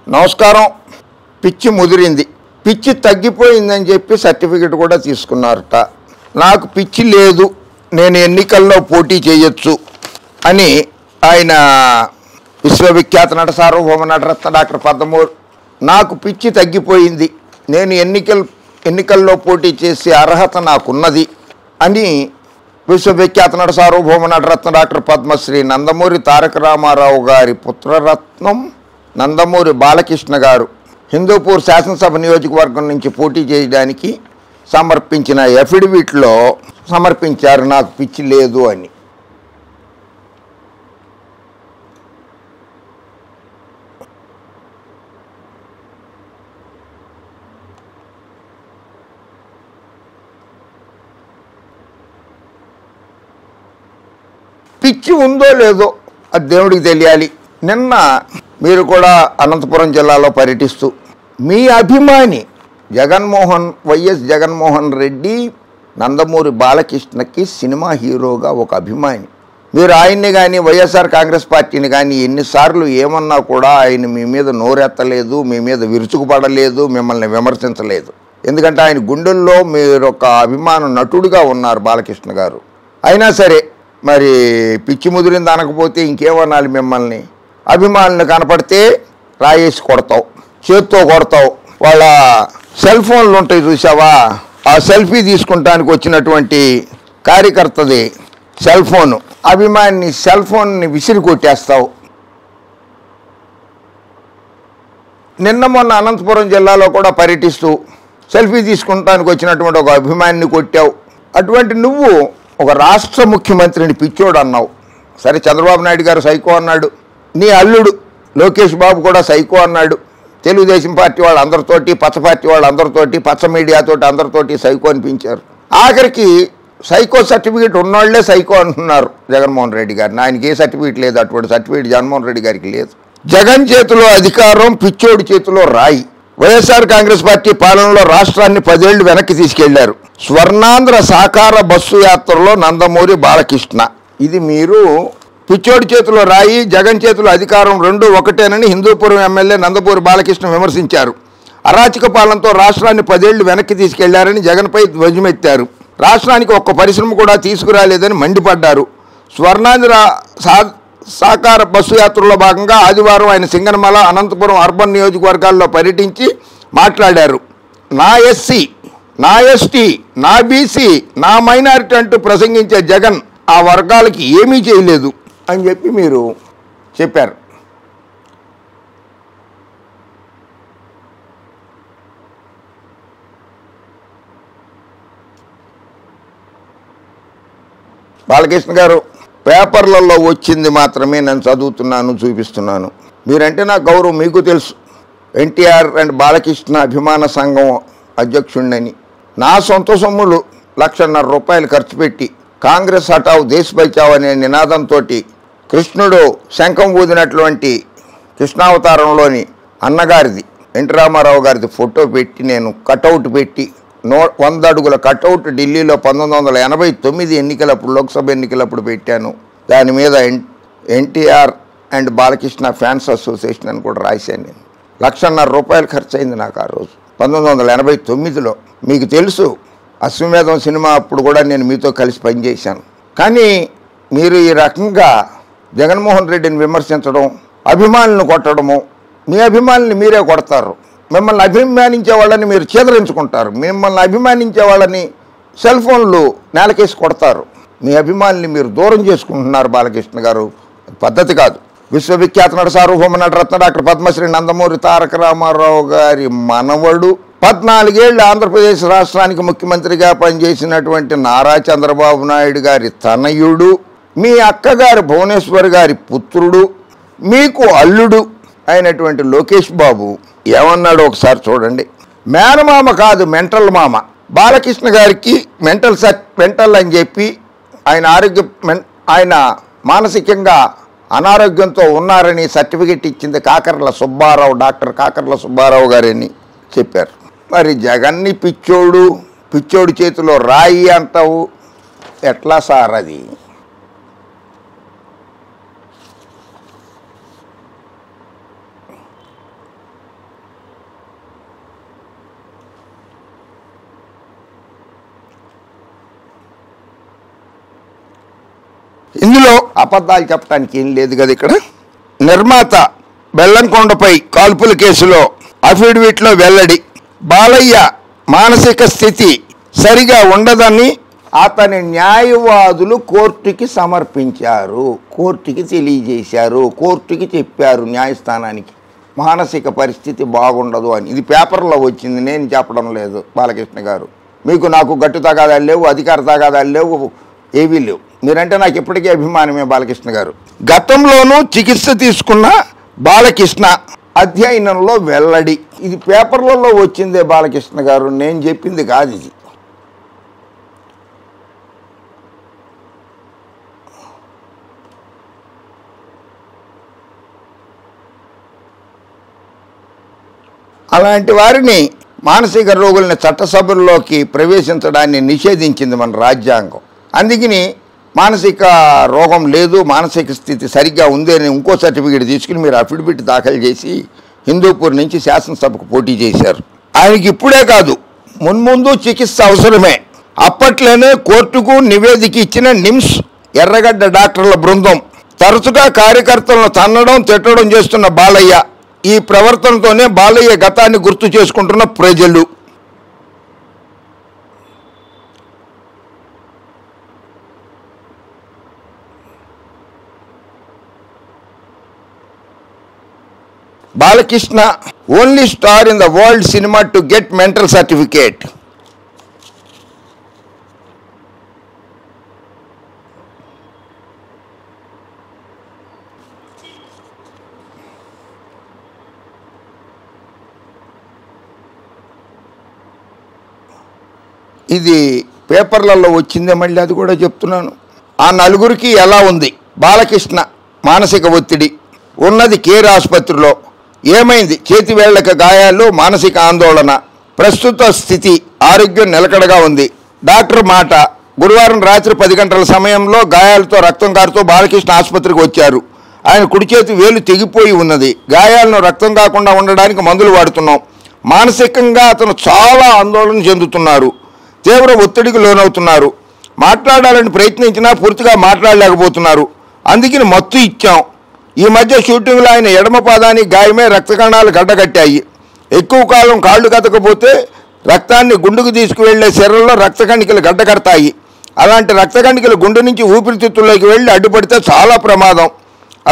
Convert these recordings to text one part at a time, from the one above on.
నమస్కారం. పిచ్చి ముదిరింది, పిచ్చి తగ్గిపోయిందని చెప్పి సర్టిఫికెట్ కూడా తీసుకున్నారట. నాకు పిచ్చి లేదు, నేను ఎన్నికల్లో పోటీ చేయొచ్చు అని ఆయన విశ్వవిఖ్యాత నట సార్వభౌమ నటరత్న డాక్టర్ పద్మమూర్తి నాకు పిచ్చి తగ్గిపోయింది, నేను ఎన్నికల్లో పోటీ చేసే అర్హత నాకున్నది అని విశ్వవిఖ్యాత నట సార్వభౌమ నటరత్న డాక్టర్ పద్మశ్రీ నందమూరి తారక రామారావు గారి పుత్రరత్నం నందమూరి బాలకృష్ణ గారు హిందూపూర్ శాసనసభ నియోజకవర్గం నుంచి పోటీ చేయడానికి సమర్పించిన ఎఫిడవిట్లో సమర్పించారు నాకు పిచ్చి లేదు అని. పిచ్చి ఉందో లేదో అది దేవుడికి తెలియాలి. నిన్న మీరు కూడా అనంతపురం జిల్లాలో పర్యటిస్తూ మీ అభిమాని వైఎస్ జగన్మోహన్ రెడ్డి నందమూరి బాలకృష్ణకి సినిమా హీరోగా ఒక అభిమాని. మీరు ఆయన్ని కానీ వైఎస్ఆర్ కాంగ్రెస్ పార్టీని కానీ ఎన్నిసార్లు ఏమన్నా కూడా ఆయన మీ మీద నోరెత్తలేదు, మీ మీద విరుచుకుపడలేదు, మిమ్మల్ని విమర్శించలేదు. ఎందుకంటే ఆయన గుండెల్లో మీరు ఒక అభిమాన నటుడుగా ఉన్నారు బాలకృష్ణ గారు. అయినా సరే మరి పిచ్చి ముదిరింది అనకపోతే ఇంకేమనాలి మిమ్మల్ని? అభిమానులు కనపడితే రాయేసి కొడతావు, చేత్తో కొడతావు. వాళ్ళ సెల్ ఫోన్లు ఉంటాయి చూసావా, ఆ సెల్ఫీ తీసుకుంటానికి వచ్చినటువంటి కార్యకర్తది సెల్ ఫోను, అభిమాని సెల్ ఫోన్ని విసిరి కొట్టేస్తావు. నిన్న మొన్న అనంతపురం జిల్లాలో కూడా పర్యటిస్తూ సెల్ఫీ తీసుకుంటానికి వచ్చినటువంటి ఒక అభిమానిని కొట్టావు. అటువంటి నువ్వు ఒక రాష్ట్ర ముఖ్యమంత్రిని పిచ్చోడు అన్నావు. సరే, చంద్రబాబు నాయుడు గారు సైకో అన్నాడు, నీ అల్లుడు లోకేష్ బాబు కూడా సైకో అన్నాడు. తెలుగుదేశం పార్టీ వాళ్ళందరితోటి, పచ్చ పార్టీ వాళ్ళందరితోటి, పచ్చ మీడియాతోటి అందరితోటి సైకో అనిపించారు. ఆఖరికి సైకో సర్టిఫికేట్ ఉన్నవాళ్లే సైకో అంటున్నారు జగన్మోహన్ రెడ్డి గారిని. ఆయనకి ఏ సర్టిఫికేట్ లేదు, అటువంటి సర్టిఫికేట్ జగన్మోహన్ రెడ్డి గారికి లేదు. జగన్ చేతిలో అధికారం, పిచ్చోడి చేతిలో రాయి. వైఎస్ఆర్ కాంగ్రెస్ పార్టీ పాలనలో రాష్ట్రాన్ని 10 ఏళ్లు వెనక్కి తీసుకెళ్లారు. స్వర్ణాంధ్ర సాకార బస్సు యాత్రలో నందమూరి బాలకృష్ణ. ఇది మీరు పిచ్చోడి చేతిలో రాయి, జగన్ చేతిలో అధికారం రెండు ఒకటేనని హిందూపురం ఎమ్మెల్యే నందమూరి బాలకృష్ణ విమర్శించారు. అరాచక పాలనతో రాష్ట్రాన్ని 10 ఏళ్లు వెనక్కి తీసుకెళ్లారని జగన్పై ధ్వజమెత్తారు. రాష్ట్రానికి ఒక్క పరిశ్రమ కూడా తీసుకురాలేదని మండిపడ్డారు. స్వర్ణాంధ్ర సాకార బస్సు యాత్రలో భాగంగా ఆదివారం ఆయన సింగనమల, అనంతపురం అర్బన్ నియోజకవర్గాల్లో పర్యటించి మాట్లాడారు. నా ఎస్సీ, నా ఎస్టీ, నా బీసీ, నా మైనారిటీ అంటూ ప్రసంగించే జగన్ ఆ వర్గాలకి ఏమీ చేయలేదు అని చెప్పి మీరు చెప్పారు. బాలకృష్ణ గారు, పేపర్లలో వచ్చింది మాత్రమే నేను చదువుతున్నాను, చూపిస్తున్నాను. మీరంటే నా గౌరవం మీకు తెలుసు. ఎన్టీఆర్ అండ్ బాలకృష్ణ అభిమాన సంఘం అధ్యక్షుడిని. నా సొంత సొమ్ములు ₹1,50,000 ఖర్చు పెట్టి కాంగ్రెస్ హటావ్ దేశ్ బచావ్ అనే నినాదంతో కృష్ణుడు శంఖం ఊదినటువంటి కృష్ణావతారంలోని అన్నగారిది, ఎన్టీ రామారావు గారిది ఫోటో పెట్టి నేను కటౌట్ పెట్టి 100 అడుగుల కటౌట్ ఢిల్లీలో 1989 ఎన్నికలప్పుడు, లోక్సభ ఎన్నికలప్పుడు పెట్టాను. దాని మీద NTR and Balakrishna fans association అని కూడా రాశాను. నేను ₹1,50,000 ఖర్చు అయింది నాకు ఆ రోజు 1989లో. మీకు తెలుసు, అశ్వమేధం సినిమా అప్పుడు కూడా నేను మీతో కలిసి పనిచేశాను. కానీ మీరు ఈ రకంగా జగన్మోహన్ రెడ్డిని విమర్శించడం, అభిమానులను కొట్టడము, మీ అభిమానుల్ని మీరే కొడతారు. మిమ్మల్ని అభిమానించే వాళ్ళని మీరు చేదరించుకుంటారు. మిమ్మల్ని అభిమానించే వాళ్ళని సెల్ ఫోన్లు నేలకేసి కొడతారు. మీ అభిమానుల్ని మీరు దూరం చేసుకుంటున్నారు బాలకృష్ణ గారు. పద్ధతి కాదు. విశ్వవిఖ్యాత నట సార్వభౌమ నటరత్న డాక్టర్ పద్మశ్రీ నందమూరి తారక రామారావు గారి మనవడు, 14 ఏళ్ళు ఆంధ్రప్రదేశ్ రాష్ట్రానికి ముఖ్యమంత్రిగా పనిచేసినటువంటి నారా చంద్రబాబు నాయుడు గారి తనయుడు, మీ అక్కగారి భువనేశ్వర్ గారి పుత్రుడు, మీకు అల్లుడు అయినటువంటి లోకేష్ బాబు ఏమన్నాడు ఒకసారి చూడండి. మేనమామ కాదు, మెంటల్ మామ. బాలకృష్ణ గారికి మెంటల్ అని చెప్పి ఆయన మానసికంగా అనారోగ్యంతో ఉన్నారని సర్టిఫికెట్ ఇచ్చింది డాక్టర్ కాకర్ల సుబ్బారావు గారని చెప్పారు. మరి జగన్ని పిచ్చోడు చేతిలో రాయి అంటావు, ఎట్లా సార్ అది? ఇందులో అబద్ధాలు చెప్పడానికి ఏం లేదు కదా. ఇక్కడ నిర్మాత బెల్లంకొండపై కాల్పుల కేసులో అఫిడవిట్లో వెల్లడి. బాలయ్య మానసిక స్థితి సరిగా ఉండదని అతని న్యాయవాదులు కోర్టుకి సమర్పించారు, కోర్టుకి తెలియజేశారు, కోర్టుకి చెప్పారు, న్యాయస్థానానికి మానసిక పరిస్థితి బాగుండదు అని. ఇది పేపర్లో వచ్చింది, నేను చెప్పడం లేదు. బాలకృష్ణ గారు, మీకు నాకు గట్టు తగాదాలు లేవు, అధికార తగాదాలు లేవు, ఏవీ లేవు. మీరంటే నాకు ఇప్పటికీ అభిమానమే బాలకృష్ణ గారు. గతంలోనూ చికిత్స తీసుకున్న బాలకృష్ణ అధ్యయనంలో వెల్లడి. ఇది పేపర్లలో వచ్చిందే బాలకృష్ణ గారు, నేను చెప్పింది కాదు ఇది. అలాంటి వారిని మానసిక రోగుల్ని చట్టసభల్లోకి ప్రవేశించడాన్ని నిషేధించింది మన రాజ్యాంగం. అందుకని మానసిక రోగం లేదు, మానసిక స్థితి సరిగ్గా ఉంది అని ఇంకో సర్టిఫికేట్ తీసుకుని మీరు అఫిడవిట్ దాఖలు చేసి హిందూపూర్ నుంచి శాసనసభకు పోటీ చేశారు. ఆయనకి ఇప్పుడే కాదు, మున్ముందు చికిత్స అవసరమే. అప్పట్లోనే కోర్టుకు నివేదిక ఇచ్చిన నిమ్స్ ఎర్రగడ్డ డాక్టర్ల బృందం తరచుగా కార్యకర్తలను తన్నడం తిట్టడం చేస్తున్న బాలయ్య, ఈ ప్రవర్తనతోనే బాలయ్య గతాన్ని గుర్తు చేసుకుంటున్న ప్రజలు. Balakrishna only star in the world cinema to get mental certificate. ఇది పేపర్లలో వచ్చిందే, మళ్ళీ అది కూడా చెప్తున్నాను. ఆ నలుగురికి ఎలా ఉంది? బాలకృష్ణ మానసిక ఒత్తిడి, ఉన్నది కేర్ ఆసుపత్రిలో. ఏమైంది? చేతి వేళ్లకు గాయాలు, మానసిక ఆందోళన. ప్రస్తుత స్థితి ఆరోగ్యం నిలకడగా ఉంది. డాక్టర్ మాట, గురువారం రాత్రి 10 గంటల సమయంలో గాయాలతో రక్తం కారుతూ బాలకృష్ణ ఆసుపత్రికి వచ్చారు. ఆయన కుడి చేతి వేలు తెగిపోయి ఉన్నది. గాయాలను రక్తం కాకుండా ఉండడానికి మందులు వాడుతున్నాం. మానసికంగా అతను చాలా ఆందోళన చెందుతున్నారు, తీవ్ర ఒత్తిడికి లోనవుతున్నారు. మాట్లాడాలని ప్రయత్నించినా పూర్తిగా మాట్లాడలేకపోతున్నారు. అందుకని మత్తు ఇచ్చాం. ఈ మధ్య షూటింగ్లో ఆయన ఎడమ పాదానికి గాయమే రక్త కణాలు గడ్డగట్టాయి. ఎక్కువ కాలం కాళ్ళు కదకపోతే రక్తాన్ని గుండెకు తీసుకువెళ్లే శరీరంలో రక్త కణికలు గడ్డకడతాయి. అలాంటి రక్త కణికలు గుండె నుంచి ఊపిరితిత్తుల్లోకి వెళ్ళి అడ్డుపడితే చాలా ప్రమాదం.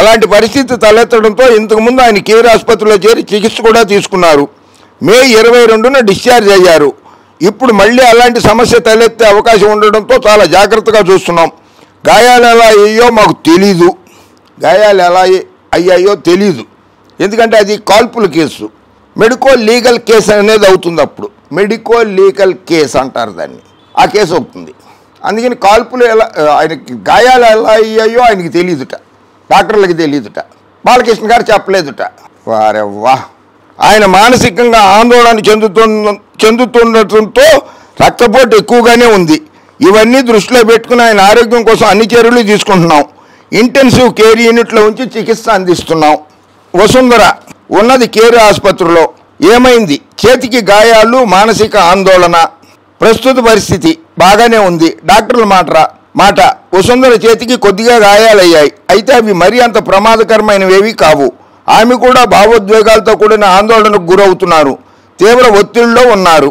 అలాంటి పరిస్థితి తలెత్తడంతో ఇంతకుముందు ఆయన కేర్ ఆసుపత్రిలో చేరి చికిత్స కూడా తీసుకున్నారు. మే 22న డిశ్చార్జ్ అయ్యారు. ఇప్పుడు మళ్ళీ అలాంటి సమస్య తలెత్తే అవకాశం ఉండడంతో చాలా జాగ్రత్తగా చూస్తున్నాం. గాయాలు ఎలా అయ్యాయో మాకు తెలీదు, గాయాలు ఎలా అయ్యాయో తెలీదు. ఎందుకంటే అది కాల్పుల కేసు, మెడికో లీగల్ కేసు అనేది అవుతుంది. అప్పుడు మెడికో లీగల్ కేసు అంటారు దాన్ని, ఆ కేసు అవుతుంది. అందుకని కాల్పులు ఎలా, ఆయనకి గాయాలు ఎలా అయ్యాయో ఆయనకి తెలియదుట, డాక్టర్లకి తెలియదుట, బాలకృష్ణ గారు చెప్పలేదుట. వారెవ్వా, ఆయన మానసికంగా ఆందోళన చెందుతుండటంతో రక్తపోటు ఎక్కువగానే ఉంది. ఇవన్నీ దృష్టిలో పెట్టుకుని ఆయన ఆరోగ్యం కోసం అన్ని చర్యలు తీసుకుంటున్నాం. ఇంటెన్సివ్ కేర్ యూనిట్లో ఉంచి చికిత్స అందిస్తున్నాం. వసుంధర ఉన్నది కేర్ ఆసుపత్రిలో. ఏమైంది? చేతికి గాయాలు, మానసిక ఆందోళన. ప్రస్తుత పరిస్థితి బాగానే ఉంది. డాక్టర్ల మాట వసుంధర చేతికి కొద్దిగా గాయాలయ్యాయి, అయితే అవి మరీ అంత ప్రమాదకరమైనవేవి కావు. ఆమె కూడా భావోద్వేగాలతో కూడిన ఆందోళనకు గురవుతున్నారు, తీవ్ర ఒత్తిడిలో ఉన్నారు.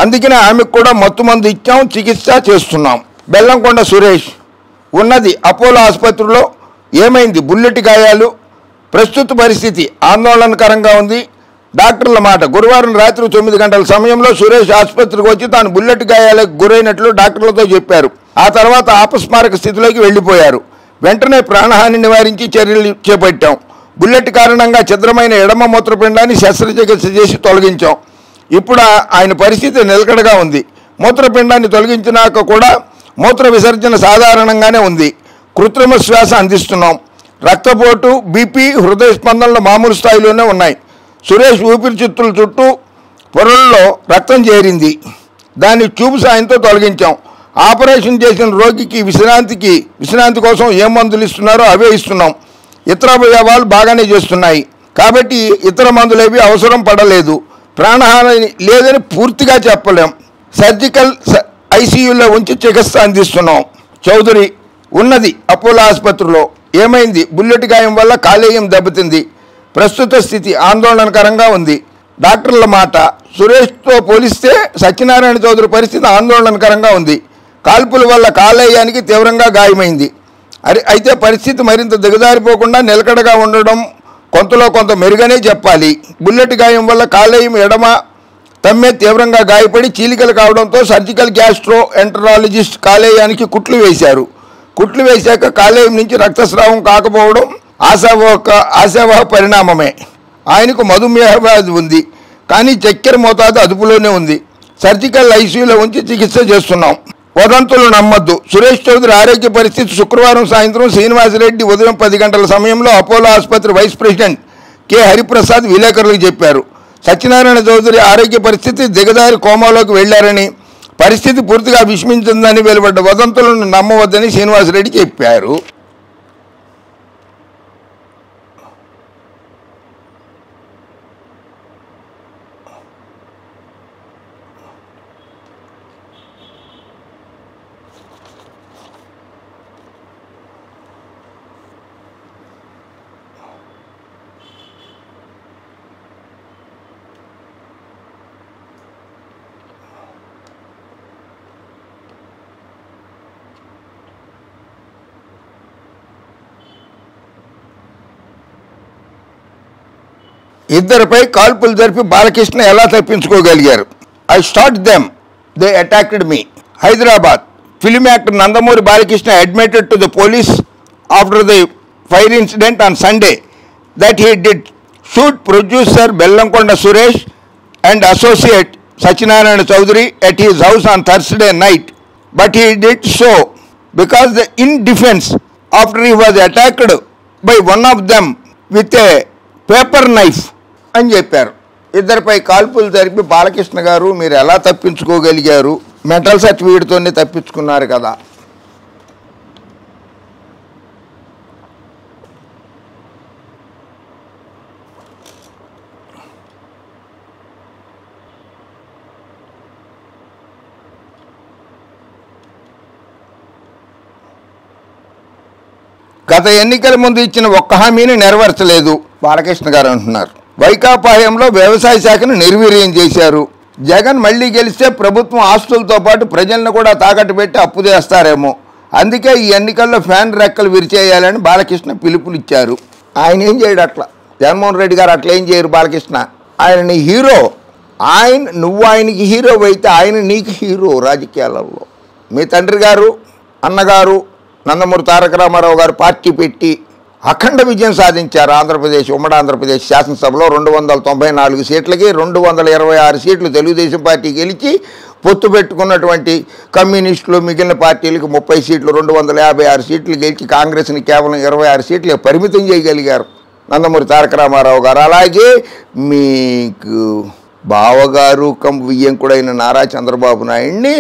అందుకనే ఆమెకు కూడా మత్తుమందు ఇచ్చాం, చికిత్స చేస్తున్నాం. బెల్లంకొండ సురేష్ ఉన్నది అపోలో ఆసుపత్రిలో. ఏమైంది? బుల్లెట్ గాయాలు. ప్రస్తుత పరిస్థితి ఆందోళనకరంగా ఉంది. డాక్టర్ల మాట, గురువారం రాత్రి 9 గంటల సమయంలో సురేష్ ఆసుపత్రికి వచ్చి తాను బుల్లెట్ గాయాలకు గురైనట్లు డాక్టర్లతో చెప్పారు. ఆ తర్వాత అపస్మారక స్థితిలోకి వెళ్ళిపోయారు. వెంటనే ప్రాణహాని నివారించి చర్యలు చేపట్టాం. బుల్లెట్ కారణంగా ఛిద్రమైన ఎడమ మూత్రపిండాన్ని శస్త్రచికిత్స చేసి తొలగించాం. ఇప్పుడు ఆయన పరిస్థితి నిలకడగా ఉంది. మూత్రపిండాన్ని తొలగించినాక కూడా మూత్ర విసర్జన సాధారణంగానే ఉంది. కృత్రిమ శ్వాస అందిస్తున్నాం. రక్తపోటు, బీపీ, హృదయ స్పందనలు మామూలు స్థాయిలోనే ఉన్నాయి. సురేష్ ఊపిరితిత్తుల చుట్టూ పొరల్లో రక్తం చేరింది, దాన్ని ట్యూబ్ సాయంతో తొలగించాం. ఆపరేషన్ చేసిన రోగికి విశ్రాంతి కోసం ఏ మందులు ఇస్తున్నారో అవే ఇస్తున్నాం. ఇతర అవయవాలు బాగానే చేస్తున్నాయి కాబట్టి ఇతర మందులేవి అవసరం పడలేదు. ప్రాణహాని లేదని పూర్తిగా చెప్పలేం. సర్జికల్ ఐసీయూలో ఉంచి చికిత్స అందిస్తున్నాం. చౌదరి ఉన్నది అపోలో ఆసుపత్రిలో. ఏమైంది? బుల్లెట్ గాయం వల్ల కాలేయం దెబ్బతింది. ప్రస్తుత స్థితి ఆందోళనకరంగా ఉంది. డాక్టర్ల మాట, సురేష్తో పోలిస్తే సత్యనారాయణ చౌదరి పరిస్థితి ఆందోళనకరంగా ఉంది. కాల్పుల వల్ల కాలేయానికి తీవ్రంగా గాయమైంది. అయితే పరిస్థితి మరింత దిగజారిపోకుండా నిలకడగా ఉండడం కొంతలో కొంత మెరుగనే చెప్పాలి. బుల్లెట్ గాయం వల్ల కాలేయం ఎడమ తమ్మె తీవ్రంగా గాయపడి చీలికలు కావడంతో సర్జికల్ గ్యాస్ట్రో ఎంటరాలజిస్ట్ కాలేయానికి కుట్లు వేశారు. కుట్లు వేశాక కాలేయం నుంచి రక్తస్రావం కాకపోవడం ఆశావహ పరిణామమే. ఆయనకు మధుమేహ వ్యాధి ఉంది, కానీ చక్కెర మోతాదు అదుపులోనే ఉంది. సర్జికల్ ఐసీయూలో ఉంచి చికిత్స చేస్తున్నాం. వదంతులు నమ్మొద్దు. సురేష్ చౌదరి ఆరోగ్య పరిస్థితి శుక్రవారం సాయంత్రం శ్రీనివాసరెడ్డి ఉదయం 10 గంటల సమయంలో అపోలో ఆసుపత్రి వైస్ ప్రెసిడెంట్ కె హరిప్రసాద్ విలేకరులకు చెప్పారు. సత్యనారాయణ చౌదరి ఆరోగ్య పరిస్థితి దిగజారి కోమాలోకి వెళ్లారని, పరిస్థితి పూర్తిగా విషమించిందని వెలువడ్డ వదంతులను నమ్మవద్దని శ్రీనివాసరెడ్డి చెప్పారు. ఇద్దరిపై కాల్పులు జరిపి బాలకృష్ణ ఎలా తప్పించుకోగలిగారు? I shot them, they attacked me. Hyderabad. Film actor Nandamuri Balakrishna admitted to the police after the fire incident on Sunday that he did shoot producer Bellankonda Suresh and associate Satyanarayana Chowdhury at his house on Thursday night, but he did so because in defense after he was attacked by one of them with a paper knife అని చెప్పారు. ఇద్దరిపై కాల్పులు జరిపి బాలకృష్ణ గారు మీరు ఎలా తప్పించుకోగలిగారు? Mental సర్టిఫికేట్తోనే తప్పించుకున్నారు కదా. గత ఎన్నికల ముందు ఇచ్చిన ఒక్క హామీని నెరవేర్చలేదు బాలకృష్ణ గారు అంటున్నారు. వైకాపా హయాంలో వ్యవసాయ శాఖను నిర్వీర్యం చేశారు. జగన్ మళ్లీ గెలిస్తే ప్రభుత్వం ఆస్తులతో పాటు ప్రజలను కూడా తాకట్టు పెట్టి అప్పు చేస్తారేమో, అందుకే ఈ ఎన్నికల్లో ఫ్యాన్ రెక్కలు విరిచేయాలని బాలకృష్ణ పిలుపునిచ్చారు. ఆయన ఏం చేయడు అట్లా. జగన్మోహన్ రెడ్డి గారు అట్లా ఏం చేయరు. బాలకృష్ణ ఆయన నీ హీరో. నువ్వు ఆయనకి హీరో అయితే ఆయన నీకు హీరో రాజకీయాలలో. మీ తండ్రి గారు అన్నగారు నందమూరి తారక రామారావు గారు పార్టీ పెట్టి అఖండ విజయం సాధించారు. ఉమ్మడి ఆంధ్రప్రదేశ్ శాసనసభలో 294 సీట్లకి 226 సీట్లు తెలుగుదేశం పార్టీ గెలిచి పొత్తు పెట్టుకున్నటువంటి కమ్యూనిస్టులు మిగిలిన పార్టీలకు 30 సీట్లు 256 సీట్లు గెలిచి కాంగ్రెస్ని కేవలం 26 సీట్లు పరిమితం చేయగలిగారు నందమూరి తారక రామారావు గారు. అలాగే మీకు బావగారు వియ్యంకుడైన నారా చంద్రబాబు నాయుడిని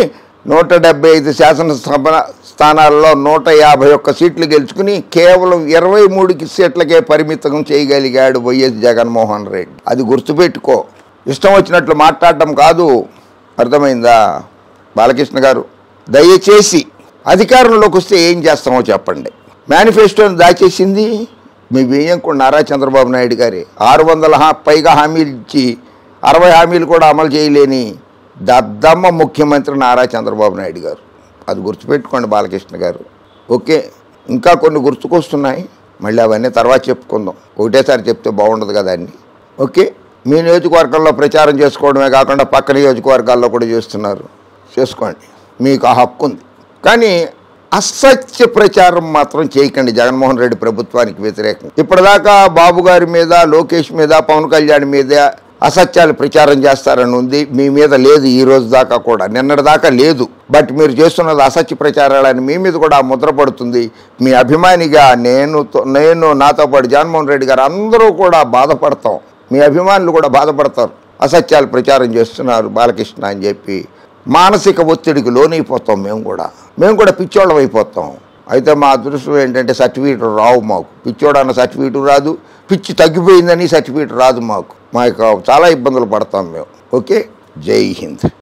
175 శాసనసభ స్థానాల్లో 151 సీట్లు గెలుచుకుని కేవలం 23 సీట్లకే పరిమితం చేయగలిగాడు వైఎస్ జగన్మోహన్ రెడ్డి. అది గుర్తుపెట్టుకో. ఇష్టం వచ్చినట్లు మాట్లాడటం కాదు. అర్థమైందా బాలకృష్ణ గారు? దయచేసి అధికారంలోకి వస్తే ఏం చేస్తామో చెప్పండి. మేనిఫెస్టోని దాచేసింది మీ బియ్యంకుడు నారా చంద్రబాబు నాయుడు గారి. 600 పైగా హామీలు ఇచ్చి 60 హామీలు కూడా అమలు చేయలేని దద్దమ్మ ముఖ్యమంత్రి నారా చంద్రబాబు నాయుడు గారు. అది గుర్తుపెట్టుకోండి బాలకృష్ణ గారు. ఓకే, ఇంకా కొన్ని గుర్తుకొస్తున్నాయి, మళ్ళీ అవన్నీ తర్వాత చెప్పుకుందాం. ఒకటేసారి చెప్తే బాగుండదు కదా అన్నీ. ఓకే, మీ నియోజకవర్గంలో ప్రచారం చేసుకోవడమే కాకుండా పక్క నియోజకవర్గాల్లో కూడా చేస్తున్నారు, చేసుకోండి, మీకు ఆ హక్కు ఉంది. కానీ అసత్య ప్రచారం మాత్రం చేయకండి జగన్మోహన్ రెడ్డి ప్రభుత్వానికి వ్యతిరేకంగా. ఇప్పటిదాకా బాబు గారి మీద, లోకేష్ మీద, పవన్ కళ్యాణ్ మీద అసత్యాలు ప్రచారం చేస్తారని ఉంది. మీ మీద లేదు ఈ రోజు దాకా కూడా, నిన్నటి దాకా లేదు. బట్ మీరు చేస్తున్నది అసత్య ప్రచారాలని మీ మీద కూడా ముద్ర పడుతుంది. మీ అభిమానిగా నేను నాతో పాటు జగన్మోహన్ రెడ్డి గారు అందరూ కూడా బాధపడతాం. మీ అభిమానులు కూడా బాధపడతారు. అసత్యాలు ప్రచారం చేస్తున్నారు బాలకృష్ణ అని చెప్పి మానసిక ఒత్తిడికి లోనైపోతాం. మేము కూడా పిచ్చోళ్ళం అయిపోతాం. అయితే మా అదృష్టం ఏంటంటే సర్టిఫికేట్ రావు మాకు. పిచ్చోడన్న సర్టిఫికేట్ రాదు, పిచ్చి తగ్గిపోయిందని సర్టిఫికేట్ రాదు మాకు. చాలా ఇబ్బందులు పడతాం మేము. ఓకే, జై హింద్.